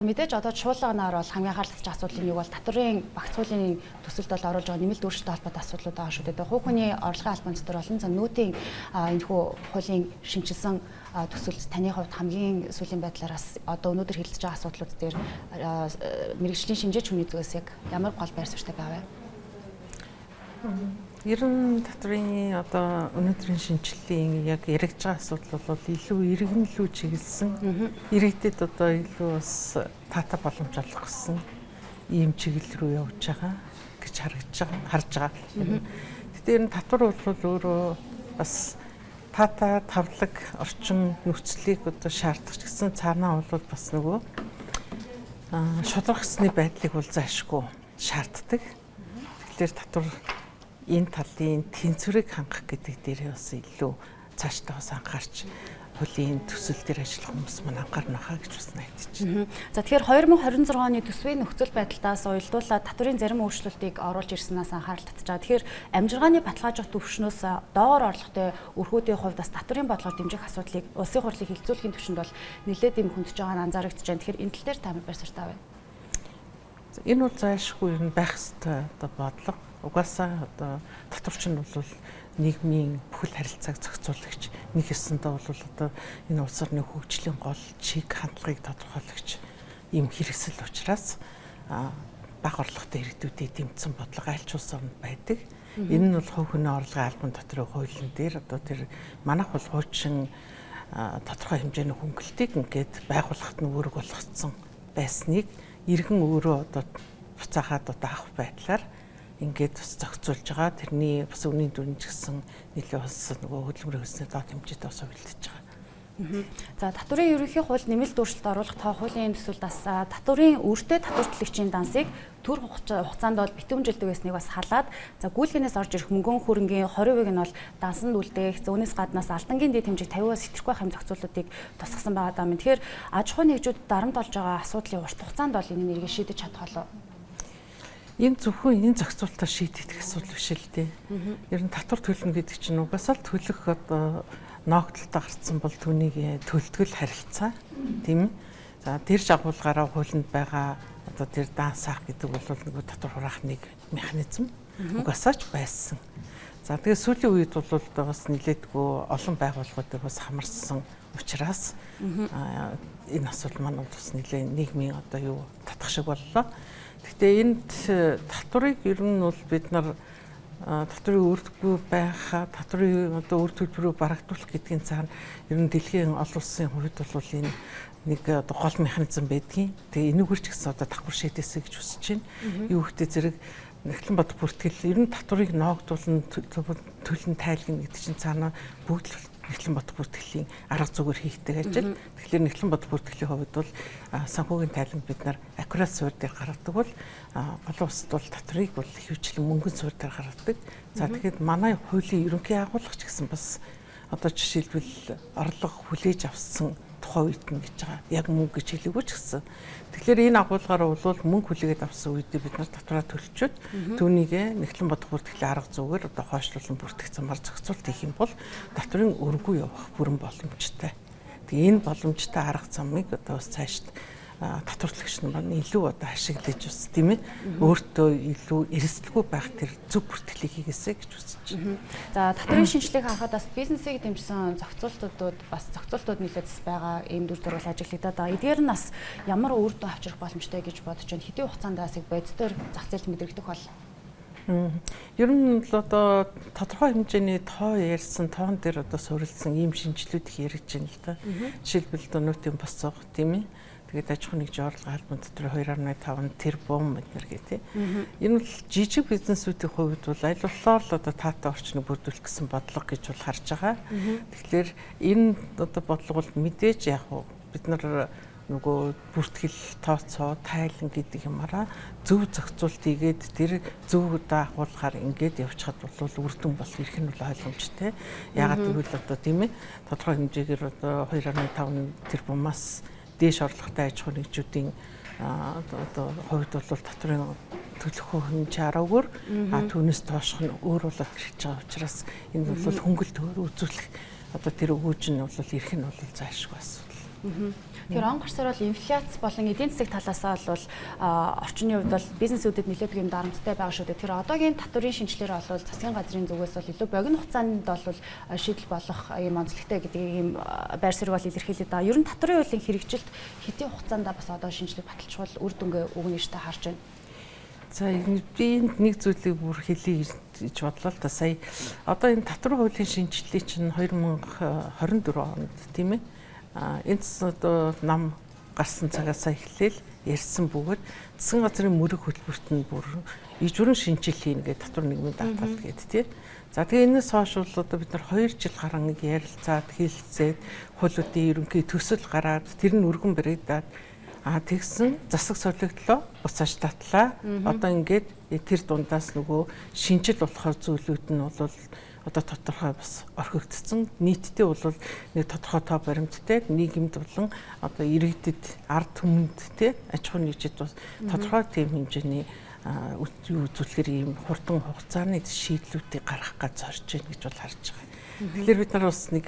Мэдээж одоо чуулганаар бол хамгийн анхаарал татчих асуудал нь юу бол татварын багц хуулийн төсөлд бол оруулж байгаа нэмэлт өөрчлөлттэй холбоотой асуудлууд байгаа шүү дээ. Хувь хүний орлогын албан дотор болон нүүдийн энэхүү хуулийн шинжилсэн төсөлд таны хувьд хамгийн сүүлийн байдлаараас одоо өнөөдөр хэлэлцэж байгаа асуудлууд дээр мэрэгжлийн шинжээч хүний зүгээс яг ямар гол байр суурьтай байгаа вэ? Ер нь татварын одоо өнөөдрийн шинжиллийн яг яригдж байгаа асуудал бол илүү иргэнлүү чиглэсэн. Иргэдэд одоо илүү бас таатай боломж олох гэсэн ийм чиглэл рүү явж байгаа гэж харж байгаа. Гэтэл ер нь татвар бол өөрөө бас таатай тавлаг орчин нөхцөлийг одоо шаардах гэсэн цаанаа бол бас нөгөө шударга гэсний байдлыг бол заашгүй шаарддаг. Тэгэхээр татвар энэ талын тэнцвэрийг хангах гэдэг дээр бас илүү цаашдаа бас анхаарч хуулийн төсөл дээр ажиллах хүмүүс маань анхаарна хаа гэж бас найдаж байна. За тэгэхээр 2026 оны төсвийн нөхцөл байдалтаас уялдуулаад татварын зарим өөрчлөлтийг оруулж ирсэнээс анхаарал татж байгаа. Тэгэхээр амжиргааны баталгаажих төвшнөөс доогоор орлоготой өрхүүдийн хувьд бас татварын бодлогоор дэмжих асуудлыг улсын хурлыг хилцүүлэхийн түвшинд бол нэлээд юм хүндэж байгаа нь анзаарэгдэж байна. Тэгэхээр энэ тал дээр та байр суурьтай байна. Энэ бол заашгүй юм байх ёстой одоо бодлого. Угаасаа одоо татварч нь бол нийгмийн бүхэл харилцааг зохицуулагч, нэг ёсондоо бол одоо энэ улс орны хөгжлийн гол чиг хандлагыг тодорхойлогч ийм хэрэгсэл учраас бага орлоготой иргэдүүдэд дэмжсэн бодлого аль ч улс орнд байдаг. Энэ нь бол хувь хүний орлогын албан татварын хуулийн дээр одоо тэр манайх бол хуучин тодорхой хэмжээний хөнгөлтийг ингээд байгууллагт нь үүрэг болгоцсон байсныг иргэн өөрөө одоо буцаагаад одоо авах байдлаар ингээд бас зохицуулж байгаа. Тэрний бас үнийн дүн ч гэсэн нэлээд бас нөгөө хөдөлмөрийн хөлсний доод хэмжээтэй бас хувилдаж байгаа. За татварын ерөнхий хууль нэмэлт өөрчлөлт оруулах тоо хуулийн төсөлд бас татварын өөртөө татвар төлөгчийн дансыг төр хугацаанд бол битүүмжилдэг байсныг бас халаад за гүйлгэнээс орж ирэх мөнгөн хөрөнгийн 20% нь бол дансанд үлдээх зөөнөөс гаднаас алдангийн дэд хэмжээг 50-аас итэхгүй хэм зохицуултыг тусгасан байгаа даа. Тэгэхээр аж ахуй нэгжүүд дарамт болж байгаа асуудлын урт хугацаанд бол энэ нэрийг шийдэж чадах болов. Энэ зөвхөн энэ зохицуултаар шийдэгдэх асуудал биш л дээ. Ер нь татвар төлнө гэдэг чинь угаасаа л төлөх одоо ноогдолтой гарцсан бол түүнийг төлтгөл харилцаа тийм ээ. За тэр жагуулгаараа хуулинд байгаа одоо тэр даансаах гэдэг бол нөгөө татвар хураахны механизм угаасаа ч байсан. За тэгээ сүүлийн үед бол бас нэлээдгүй олон байгууллагуудыг бас хамарсан учраас энэ асуудал маань бас нэлээ нийгмийн одоо юу татах шиг боллоо. Гэхдээ энд татварыг ер нь бол бид нар татврын өрдөггүй байхаа татврын одоо үр төлбөрөөр барагдуулах гэдгийн цаана ер нь дэлхийн олон улсын хувьд бол энэ нэг одоо гол механизм байдгийн. Тэгээ энэгээр ч гэсэн одоо давхар шийдээсэй гэж хүсэж байна. Юу ихтэй зэрэг Эхлэн бод бүртгэл ер нь татварыг ноогдуулна төлн тайлгна гэдэг чинь цаана бүгд л Эхлэн бод бүртгэлийн арга зүгээр хийгдэг ажил. Тэгэхээр Эхлэн бод бүртгэлийн хувьд бол санхүүгийн тайлан бид нар аккурат суурь дээр гаргадаг бол олон улсад бол татварыг бол хөвчлэн мөнгөн суурь дээр гаргадаг. За тэгэхээр манай хуулийн ерөнхий агуулгач гэсэн бас одоо жишээлбэл орлого хүлээж авсан тухай үед нь гэж байгаа. Яг мөнгө гэж хэлээгүй ч гэсэн. Тэгэхээр энэ агуулгаараа бол мөнгө хүлээгээд авсан үед бид нар татвараа төлчөөд түүнийг Эхлэн бод бүртгэлийн арга зүгээр одоо хойшлуулан бүртгэх замаар зохицуулт хийх юм бол татварын өргөө явах бүрэн боломжтой. Тэгээ энэ боломжтой арга замыг одоо бас цаашд татварлагч нар илүү одоо ашиглаж бас тийм ээ өөртөө илүү эрсдэлгүй байх тэр зөв бүртгэлийг хийгээсэй гэж үзэж байна. За татварын шинжилгээг харахад бас бизнесийг дэмжсэн зохицуултууд нэлээд байгаа ийм дүр зураг ажиглагдаад байгаа. Эдгээр нь бас ямар үр дүн авчрах боломжтой гэж бодож байна. Хэдийн хугацаанд асыг бодитоор зах зээлд мэдрэгдэх бол. Ер нь л одоо тодорхой хэмжээний тоо ярьсан тоон дээр одоо суурилсан ийм шинжилүүд их яригдж байна л да. Жишээлбэл өнөөтийн босцоог тийм ээ. Тэгээд аж ахуй нэгжийн орлогын албан татварын 2.5 тэрбум мэднэр гэдэг. Энэ бол жижиг бизнесүүдийн хувьд бол аль болохоор л одоо таатай орчныг бүрдүүлэх гэсэн бодлого гэж бол харж байгаа. Тэгэхээр энэ одоо бодлого бол мэдээж яг бид нар нөгөө бүртгэл тооцоо тайлан гэдэг юмараа зөв зохицуулт хийгээд тэр зөв удаа агуулгаар ингээд явчихад бол үр дүн бол ирэх нь бол ойлгомжтой. Яагаад гэвэл одоо тийм ээ тодорхой хэмжээгээр одоо 2.5 тэрбумаас дээш орлоготой аж ахуй нэгжүүдийн одоо хувьд бол татварын төлөх хэмжээ араагаар түүнээс доошх нь өөр болоод ирж байгаа учраас энэ бол хөнгөлт өөр үзүүлэх одоо тэр өгөөж нь бол ирэх нь бол заашгүй асуудал. Тэгэхээр он гарсаар бол инфляц болон эдийн засаг талаасаа бол орчны хувьд бол бизнесүүдэд нэлээд юм дарамттай байгаа шүү дээ. Тэгэхээр одоогийн татврын шинжилгээр бол засгийн газрын зүгээс бол илүү богино хугацаанд бол шийдэл болох юм онцлогтой гэдэг ийм байр суурь бол илэрхийлээд байгаа. Ер нь татврын хуулийн хэрэгжилт хэдийн хугацаанд бас одоо шинжилгээ баталчихвал үр дүнгээ өгнө гэж та харж байна. За би нэг зүйлийг бүр хэлье гэж бодлоо л да. Сая одоо энэ татвар хуулийн шинжилгээ чинь 2024 онд тийм ээ. Энд одоо нам гарсан цагаас эхлээл ярьсан бөгөөд засгийн газрын мөрөг хөтөлбөрт нь бүр ижүүрэн шинжил хийн гэдэг татвар нийгмийн даатгал гэдэг тийм. За тэгээ энэс хойш бол одоо бид нар 2 жил гарan ярилцаад хэлэлцээд хуулиудын ерөнхий төсөл гараад тэр нь өргөн баригдаад тэгсэн засаг солигдлоо буцааж татлаа. Одоо ингээд тэр дундаас нөгөө шинжил болохоор зүйлүүд нь бол одоо тодорхой бас орхигдсон. Нийтдээ бол нэг тодорхой тоо баримттай нийгэмд болон одоо иргэдэд ард түмэнд аж ахуйн нийтэд бас тодорхой тийм хэмжээний үзүүлэхээр ийм хурдан хугацааны шийдлүүдийг гаргах гэж зорж байна гэж бол харж байгаа. Тэгэхээр бид нар бас нэг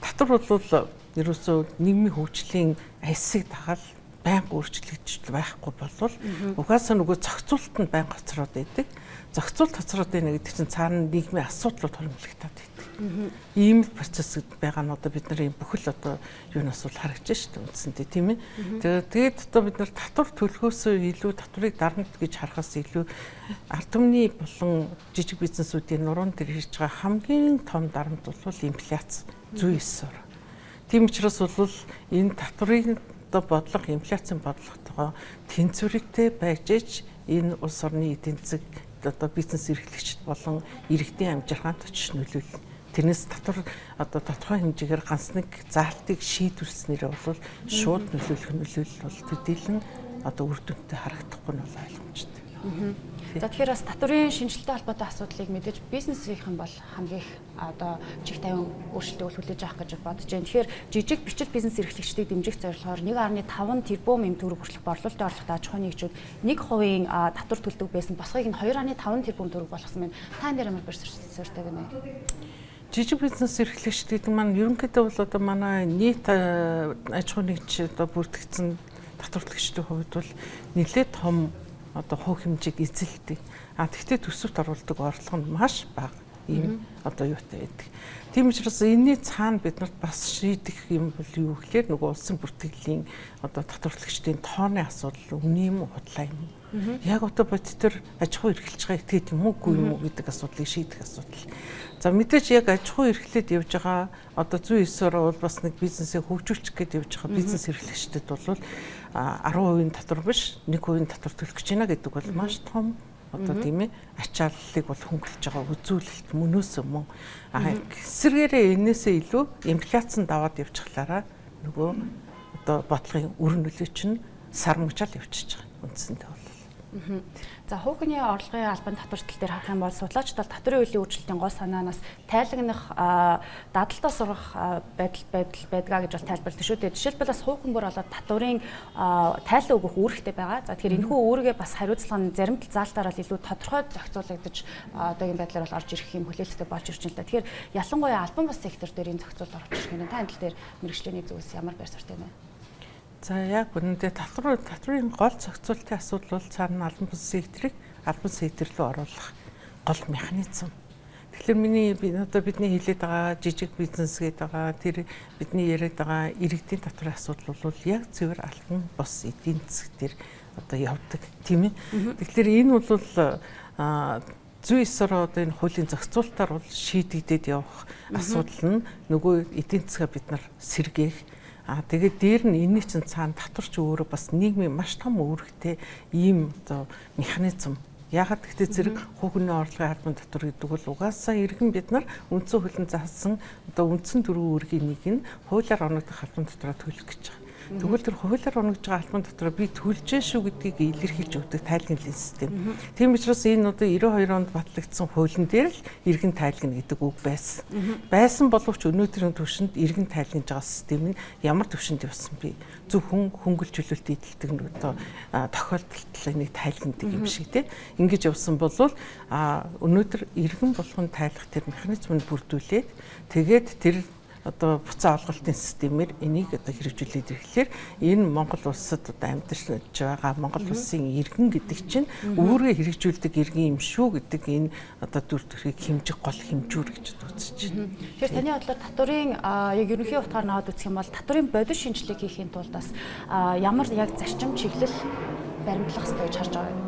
татвар бол ерөөсөө нийгмийн хөгжлийн аясыг дагаад байнга өөрчлөгдөж байхгүй болвол угаасаа нөгөө зохицуулалт нь байнга хоцроод байдаг. Зохицуулалт хоцроод байна гэдэг чинь цаана нийгмийн асуудлууд хөрвүүлэгдээд байдаг. Ийм процесс байгаа нь одоо бид нар бүхэл одоо юунаас бол харагдаж шүү дээ үндсэндээ тийм ээ. Тэгээд одоо бид нар татвар төлөхөөсөө илүү татварыг дарамт гэж харахаас илүү ард түмний болон жижиг бизнесүүдийн нуруунд дээр хийж байгаа хамгийн том дарамт бол инфляц зүй эсвэр. Тийм учраас бол энэ татврыг одоо бодлого инфляцийн бодлоготойгоо тэнцвэртэй байж иж энэ улс орны эдийн засаг одоо бизнес эрхлэгчид болон иргэдийн амжиргаанд очиж нөлөөлнө. Тэрнээс татвар одоо тодорхой хэмжээгээр ганц нэг заалтыг шийдвэрлснээр бол шууд нөлөөлөл бол төдийлөн одоо үр дүнтэй харагдахгүй нь бол ойлгомжтой. За тэгэхээр бас татврын шинжилттэй холбоотой асуудлыг мэдээж бизнесийнхэн бол хамгийн их одоо чих тавин өөрчлөлтөд хүлээж авах гэж бодож байна. Тэгэхээр жижиг бичил бизнес эрхлэгчдийг дэмжих зорилгоор 1.5 тэрбум эм төгрөг хүртэлх борлуулалтын орлоготой аж ахуйн нэгжүүд 1% татвар төлдөг байсан босгыг нь 2.5 тэрбум төгрөг болгосон байна. Та энэ дээр ямар бэр суурьтай гэнэ? Жижиг бизнес эрхлэгчид гэдэг маань ерөнхийдөө бол одоо манай нийт аж ахуйн нэгж одоо бүртгэгдсэн татвар төлөгчдийн хувьд бол нэлээд том одоо хувь хэмжээг эзэлдэг. Тэгвэл төсөвт оруулдаг орлого нь маш бага ийм одоо юутай байдаг. Тийм учраас энэний цаана бид нарт бас шийдэх юм бол юу гэхээр нөгөө улсын бүртгэлийн одоо татвар төлөгчдийн тооны асуудал үнэ юм уу худлаа юм. Яг одоо бодит төр аж ахуй эрхэлж байгаа итгэж юм уугүй юм уу гэдэг асуудлыг шийдэх асуудал. За мэдээж яг аж ахуй эрхлээд явж байгаа одоо зүй эсвэр бол бас нэг бизнесээ хөгжүүлчих гээд явж байгаа бизнес эрхлэгчдэд бол 10% татвар биш 1% татвар төлөх гэж байна гэдэг бол маш том одоо тийм ээ ачааллыг бол хөнгөлж байгаа үзүүлэлт мөнөөс мөн эсвэргээрээ энээсээ илүү инфляцийн даваад явчихлаараа нөгөө одоо бодлогын үр нөлөө чинь сармжаал явчихж байгаа үндсэндээ бол. За хүүхний орлогын албан татвартал дээр харах юм бол судлаачид бол татврын үеийн өөрчлөлтийн гол санаанаас тайлагнах дадалтаа сургах байдал байдгаа гэж бол тайлбарлаж шүү дээ. Жишээлбэл бас хүүхэн бүр болоод татврын тайлан өгөх үүрэгтэй байгаа. За тэгэхээр энэхүү үүргээ бас хариуцлага нь зарим заалтаар бол илүү тодорхой зохицуулагдаж одоогийн байдлаар бол орж ирэх юм хүлээлттэй болж ирж байна л да. Тэгэхээр ялангуяа албан бус сектор дээр энэ зохицуулалт орж ирэх юм. Та энэ тал дээр мэргэжлийн зүгээс ямар байр суурьтай байна? За яг үнэндээ татврын гол зохицуулалтын асуудал бол цаана албан бус секторыг албан сектор руу оруулах гол механизм. Тэгэхээр бидний хэлээд байгаа жижиг бизнес гэдэг байгаа тэр бидний яриад байгаа иргэдийн татврын асуудал бол яг зөвөр албан бус эдийн засаг дээр одоо явдаг тийм ээ. Тэгэхээр энэ бол зүй эсвэр одоо энэ хуулийн зохицуулалтаар бол шийдэгдээд явах асуудал нь нөгөө эдийн засгаа бид нар сэргээх тэгээд дээр нь энэний чинь цаана татварч өөрөө бас нийгмийн маш том үүрэгтэй ийм одоо механизм. Яагаад гэвэл зэрэг хүүхний орлогын албан татвар гэдэг бол угаасаа иргэн бид нар үндсэн хуулийн заасан одоо үндсэн төрийн үүргийн нэг нь хуулиар оногдох албан татвараа төлөх гэж байгаа. Тэгвэл тэр хуулиар оногдож байгаа албан татвараа би төлж шүү гэдгийг илэрхийлж өгдөг тайлгналын систем. Тийм учраас энэ одоо 92 онд батлагдсан хуулийн дээр л иргэн тайлгна гэдэг үг байсан. Байсан боловч өнөөдрийн түвшинд иргэн тайлгнаж байгаа систем нь ямар түвшинд явсан бэ? Зөвхөн хөнгөлж хөлөлт идэлдэг одоо тохиолдолд нэг тайлгнадаг юм шиг тийм. Ингэж явсан бол өнөөдөр иргэн болгон тайлах тэр механизмыг бүрдүүлээд тэгээд тэр одоо буцаа олголтын системээр энийг одоо хэрэгжүүлээд ирэхлээр энэ Монгол улсад одоо амьдарч байгаа Монгол улсын иргэн гэдэг чинь өөрөө хэрэгжүүлдэг иргэн юм шүү гэдэг энэ одоо дүр төрхийг хэмжих гол хэмжүүр гэж үзэж байна. Тэгэхээр таны бодлоор татврын яг ерөнхий утгаар наваад үзэх юм бол татврын бодис шинжилгээ хийхийн тулд бас ямар яг зарчим чиглэл баримтлах хэрэгтэй гэж харж байгаа юм.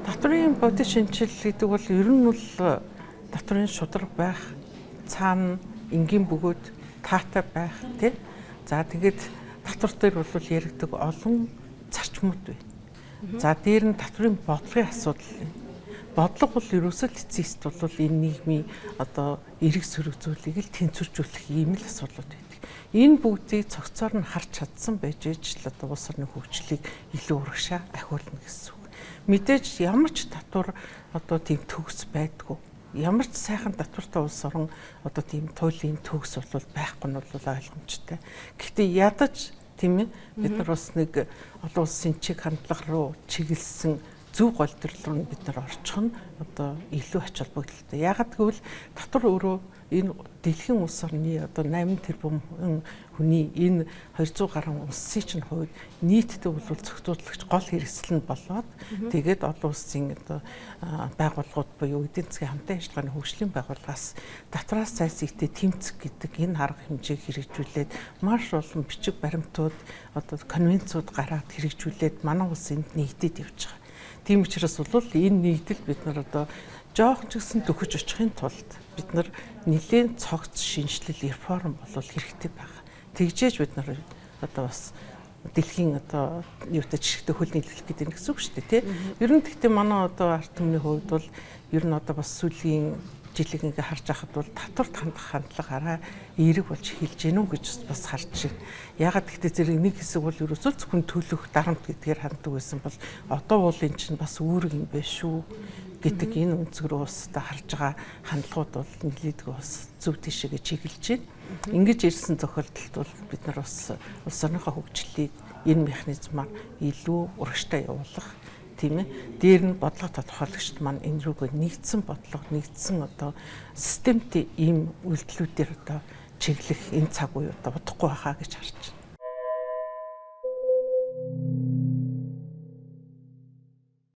Татврын бодис шинжилэл гэдэг бол ер нь бол татврын шударга байх, цаана энгийн бөгөөд таатай байх тийм. За тэгээд татвар дээр бол яригдаг олон зарчмууд байна. За дээр нь татврын бодлогын асуудал байна. Бодлого бол ерөөсөө эцэст бол энэ нийгмийн одоо эрэг сөрөг зүйлийг л тэнцвэржүүлэх ийм л асуудлууд байдаг. Энэ бүгдийг цогцоор нь харж чадсан байж ээж л одоо улс орны хөгжлийг илүү урагшаа ахиулна гэсэн үг. Мэдээж ямар ч татвар одоо тийм төгс байдгүй. Ямар ч сайхан татвартай улс орон одоо тийм туйлын төгс бол байхгүй нь бол ойлгомжтой. Гэхдээ ядаж тийм ээ бид нар бас нэг олон улсын чиг хандлага руу чиглэсэн зөв голдрол руу бид нар орчих нь одоо илүү ач холбогдолтой. Ягаад гэвэл татвар өөрөө энэ дэлхийн улс орны одоо 8 тэрбум хүний энэ 200 гаруй улсын чинь хувьд нийтдээ бол зохицуулагч гол хэрэгсэл нь болоод тэгээд олон улсын одоо байгууллагууд буюу эдийн засгийн хамтын ажиллагааны хөгжлийн байгууллагаас татвараас зайлсхийтэй тэмцэх гэдэг энэ арга хэмжээг хэрэгжүүлээд маш олон бичиг баримтууд одоо конвенцууд гараад хэрэгжүүлээд манай улс энд нэгдээд явж байгаа. Тийм учраас бол энэ нэгдэл бид нар одоо жоохон ч гэсэн төхөж очихын тулд бид нар нэлээд цогц шинжилэл реформ болвол хэрэгтэй байна. Тэгжээж бид нар одоо бас дэлхийн одоо юутай жишгтэй хөл нийлүүлэх гэдэг нь гэсэн үг шүү дээ тий. Ер нь гэхдээ манай одоо ард түмний хувьд бол ер нь одоо бас сүүлийн жилиг ингээ харж байхад бол татварт хандах хандлагаараа эерэг болж эхэлж гэнэ үү гэж бас харж байна. Ягаад гэвэл зэрэг нэг хэсэг бол ерөөсөө зөвхөн төлөх дарамт гэдгээр ханддаг байсан бол одоо бол эн чинь бас үүрэг юм байна шүү гэдэг энэ өнцөг рүү бас та харж байгаа хандлагууд бол нэлээдгүй бас зөв тийшээгээ чиглэж байна. Ингэж ирсэн тохиолдолд бол бид нар бас улс орныхоо хөгжлийг энэ механизмаар илүү урагштай явуулах тийм ээ. Дээр нь бодлого тодорхойлогчд маань энэ рүүгээ нэгдсэн бодлого, нэгдсэн одоо системтэй ийм үйлдэлүүдээр одоо чиглэх энэ цаг үе одоо удахгүй байхаа гэж харж байна.